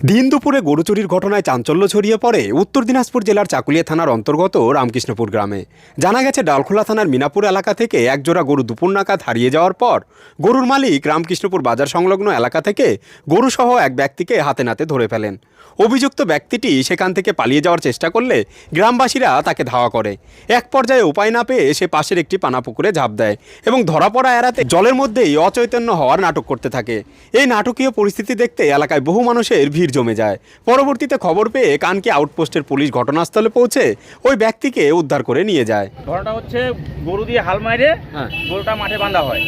দিন দুপুরে গরু চুরির ঘটনায় চাঞ্চল্য ছড়িয়ে পড়ে উত্তর দিনাজপুর জেলার চাকুলিয়া থানার অন্তর্গত রামকৃষ্ণপুর গ্রামে। জানা গেছে, ডালখোলা থানার মিনাপুর এলাকা থেকে একজোড়া গরু দুপুর নাগাদ হারিয়ে যাওয়ার পর গরুর মালিক রামকৃষ্ণপুর বাজার সংলগ্ন এলাকা থেকে গরুসহ এক ব্যক্তিকে হাতে নাতে ধরে ফেলেন। অভিযুক্ত ব্যক্তিটি সেখান থেকে পালিয়ে যাওয়ার চেষ্টা করলে গ্রামবাসীরা তাকে ধাওয়া করে। এক পর্যায়ে উপায় না পেয়ে সে পাশের একটি পানা পুকুরে ঝাঁপ দেয় এবং ধরা পড়া এড়াতে জলের মধ্যেই অচৈতন্য হওয়ার নাটক করতে থাকে। এই নাটকীয় পরিস্থিতি দেখতে এলাকায় বহু মানুষের ভিড় জমে যায়। পরবর্তীতে খবর পেয়ে কানকি আউটপোস্টের পুলিশ ঘটনাস্থলে পৌঁছে ওই ব্যক্তিকে উদ্ধার করে নিয়ে যায়। ঘটনাটা হচ্ছে, গরু দিয়ে হাল মাইরে গরুটা মাঠে বাঁধা হয়।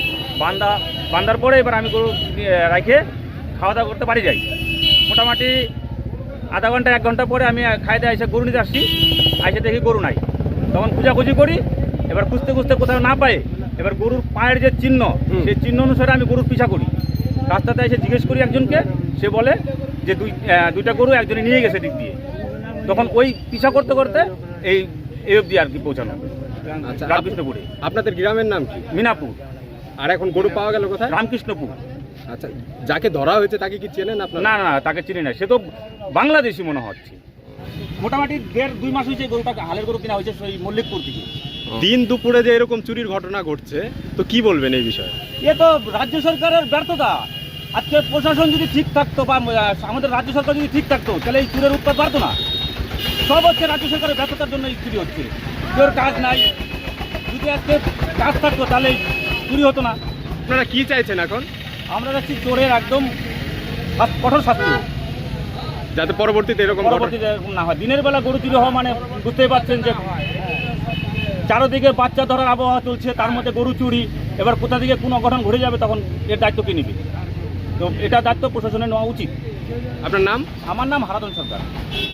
বাঁধার পরে এবার আমি গরু রেখে খাওয়া দাওয়া করতে বাড়ি যাই। মোটামুটি আধা ঘন্টা 1 ঘন্টা পরে আমি খাইতে এসে গরু নিতে আসছি। এসে দেখি গরু নাই। তখন খোঁজাখুঁজি করি। এবার খুঁজতে খুঁজতে কোথাও না পাই, এবার গরুর পায়ের যে চিহ্ন, সেই চিহ্ন অনুসারে আমি গরুর পিছা করি। রাস্তাতে এসে জিজ্ঞেস করি একজনকে, সে বলে যে দুইটা গরু একজনে নিয়ে গেছে দিক দিয়ে। তখন ওই পিছা করতে করতে এই অবধি আর কি পৌঁছানো। আচ্ছা, রামকৃষ্ণপুরে। আপনাদের গ্রামের নাম কি? মিনাপুর। আর এখন গরু পাওয়া গেল কোথায়? রামকৃষ্ণপুর। আচ্ছা, যাকে ধরা হয়েছে তাকে কি চেনেন আপনারা? না না, তাকে চিনি না। সে তো বাংলাদেশি মনে হচ্ছে। মোটামুটি 1.5-2 মাস হয়েছে গরুটাকে, হালের গরু কিনা হয়েছে সেই মল্লিকপুর থেকে। দিন দুপুরে যে এরকম চুরির ঘটনা ঘটছে, তো কি বলবেন এই বিষয়ে? এ তো রাজ্য সরকারের ব্যর্থতা। আজকে প্রশাসন যদি ঠিক থাকতো বা আমাদের রাজ্য সরকার যদি ঠিক থাকতো, তাহলে এই চুরের উৎপাদ বাড়তো না। সব হচ্ছে রাজ্য সরকারের ব্যর্থতার জন্য এই চুরি হচ্ছে। কেউ কাজ নাই। যদি আজকে কাজ থাকতো তাহলে চুরি হতো না। আপনারা কি চাইছেন এখন? আমরা যাচ্ছি চোরের একদম কঠোর শাস্তি, যাতে পরবর্তীতে এরকম পরবর্তীতে না হয়। দিনের বেলা গরু চুরি হওয়া মানে বুঝতেই পারছেন যে চারোদিকে বাচ্চা ধরার আবহাওয়া চলছে, তার মধ্যে গরু চুরি। এবার কোথা থেকে কোন অঘটন ঘটে যাবে, তখন এর দায়িত্ব কে নেবে? তো এটা দায়িত্ব প্রশাসনের নেওয়া উচিত। আপনার নাম? আমার নাম হারাধন সরকার।